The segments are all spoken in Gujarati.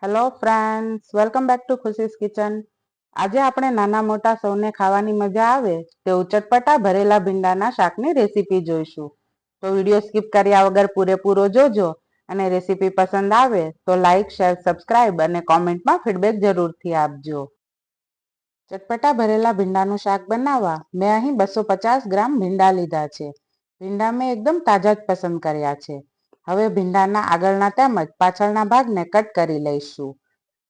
Hello friends, welcome back to ખુશીસ kitchen. આજે આપણે નાના મોટા સૌને ખાવાની મજા આવે તેવું ચટપટા ભરેલા ભીંડાના શાકની રેસીપી જોઈશું. તો વિડીયો સ્કીપ કર્યા વગર પૂરેપૂરો જોજો અને રેસીપી પસંદ આવે તો લાઈક, શેર, સબસ્ક્રાઇબ અને કોમેન્ટમાં ફીડબેક જરૂરથી આપજો. ચટપટા ભરેલા ભીંડાનું શાક બનાવવા મેં અહીં 250 ગ્રામ ભીંડા લીધા છે. ભીંડા મેં એકદમ તાજા જ પસંદ કર્યા છે. હવે ભીંડાના આગળના તેમજ પાછળના ભાગને કટ કરી લઈશું.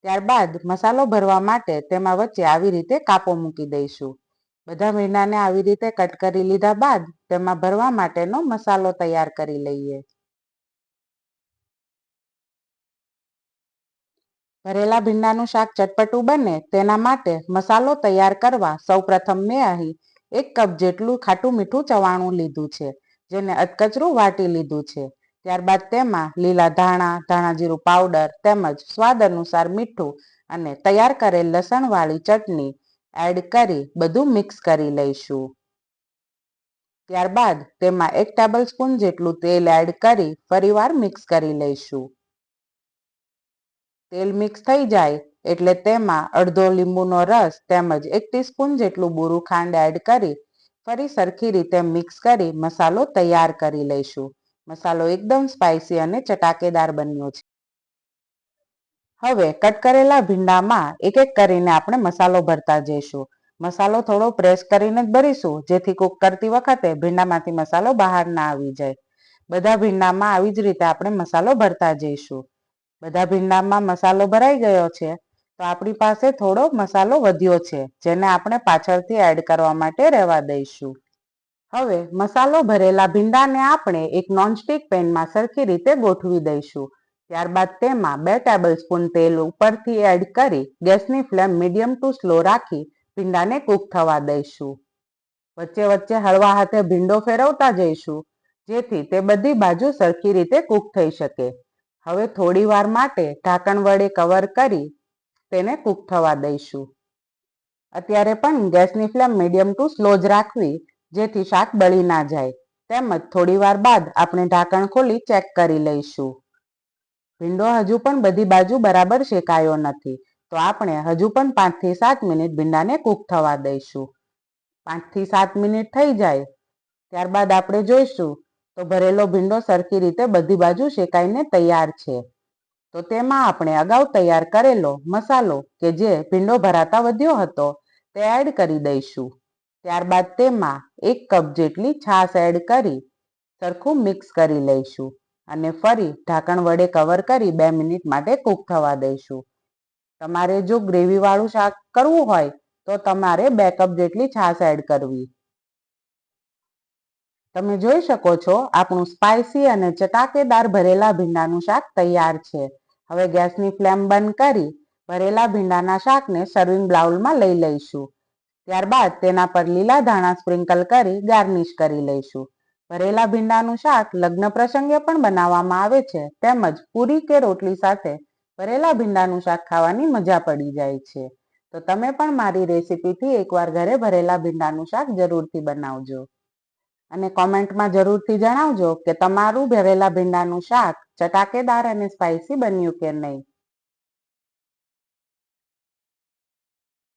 ત્યારબાદ મસાલો ભરવા માટે તેમાં વચ્ચે આવી રીતે કાપો મૂકી દઈશું. બધા ભીંડાને આવી રીતે કટ કરી લીધા બાદ તેમાં ભરવા માટેનો મસાલો તૈયાર કરી લઈએ. ભરેલા ભીંડાનું શાક ચટપટું બને તેના માટે મસાલો તૈયાર કરવા સૌપ્રથમ મેં અહીં 1 કપ જેટલું ખાટું મીઠું ચવાણું લીધું છે, જેને અધકચરું વાટી લીધું છે. ત્યારબાદ તેમાં લીલા ધાણા, ધાણા જીરું પાવડર તેમજ સ્વાદ અનુસાર મીઠું અને તૈયાર કરેલ લસણવાળી ચટણી એડ કરી બધું મિક્સ કરી લઈશું. ત્યારબાદ તેમાં 1 ટેબલ સ્પૂન જેટલું તેલ એડ કરી ફરીવાર મિક્સ કરી લઈશું. તેલ મિક્સ થઈ જાય એટલે તેમાં અડધો લીંબુનો રસ તેમજ 1 ટીસ્પૂન જેટલું બુરું ખાંડ એડ કરી ફરી સરખી રીતે મિક્સ કરી મસાલો તૈયાર કરી લઈશું. મસાલો એકદમ સ્પાઇસી અને ચટાકેદાર બન્યો છે. હવે કટ કરેલા ભીંડામાં એક એક કરીને આપણે મસાલો ભરતા જઈશું. મસાલો થોડો પ્રેસ કરીને જ ભરીશું, જેથી કૂક કરતી વખતે ભીંડામાંથી મસાલો બહાર ના આવી જાય. બધા ભીંડામાં આવી જ રીતે આપણે મસાલો ભરતા જઈશું. બધા ભીંડામાં મસાલો ભરાઈ ગયો છે તો આપણી પાસે થોડો મસાલો વધ્યો છે, જેને આપણે પાછળથી એડ કરવા માટે રહેવા દઈશું. હવે મસાલો ભરેલા ભીંડાને આપણે એક નોનસ્ટિક પેનમાં સરખી રીતે ગોઠવી દઈશું. ત્યારબાદ તેમાં 2 ટેબલ સ્પૂન તેલ ઉપરથી એડ કરી ગેસની ફ્લેમ મીડિયમ ટુ સ્લો રાખી ભીંડાને કૂક થવા દઈશું. વચ્ચે વચ્ચે હળવા હાથે ભીંડો ફેરવતા જઈશું, જેથી તે બધી બાજુ સરખી રીતે કૂક થઈ શકે. હવે થોડી વાર માટે ઢાંકણ વડે કવર કરી તેને કૂક થવા દઈશું. અત્યારે પણ ગેસની ફ્લેમ મીડિયમ ટુ સ્લો જ રાખવી, જેથી શાક બળી ના જાય. તેમજ થોડી વાર બાદ આપણે ઢાંકણ ખોલી ચેક કરી લઈશું. ભીંડો હજુ પણ બધી બાજુ બરાબર શેકાયો નથી, તો આપણે હજુ પણ 5 થી 7 મિનિટ ભીંડાને કૂક થવા દઈશું. 5 થી 7 મિનિટ થઈ જાય ત્યારબાદ આપણે જોઈશું તો ભરેલો ભીંડો સરખી રીતે બધી બાજુ શેકાઈને તૈયાર છે. તો તેમાં આપણે અગાઉ તૈયાર કરેલો મસાલો કે જે ભીંડો ભરાતા વધ્યો હતો તે એડ કરી દઈશું. ત્યારબાદ તેમાં 1 કપ જેટલી છાશ એડ કરી સરખું મિક્સ કરી લઈશું અને ફરી ઢાંકણ વડે કવર કરી 2 મિનિટ માટે કૂક થવા દઈશું. તમારે જો ગ્રેવીવાળું શાક કરવું હોય તો તમારે 2 કપ જેટલી છાશ એડ કરવી. તમે જોઈ શકો છો આપણું સ્પાઇસી અને ચટાકેદાર ભરેલા ભીંડાનું શાક તૈયાર છે. હવે ગેસની ફ્લેમ બંધ કરી ભરેલા ભીંડાના શાકને સર્વિંગ બાઉલમાં લઈ લઈશું. ત્યારબાદ તેના પર લીલા ધાણા સ્પ્રિંકલ કરી ગાર્નિશ કરી લઈશું. ભરેલા ભીંડાનું શાક લગ્ન પ્રસંગે પણ બનાવવામાં આવે છે, તેમજ પૂરી કે રોટલી સાથે ભરેલા ભીંડાનું શાક ખાવાની મજા પડી જાય છે. તો તમે પણ મારી રેસીપીથી એકવાર ઘરે ભરેલા ભીંડાનું શાક જરૂરથી બનાવજો અને કોમેન્ટમાં જરૂરથી જણાવજો કે તમારું ભરેલા ભીંડાનું શાક ચટાકેદાર અને સ્પાઇસી બન્યું કે નહીં.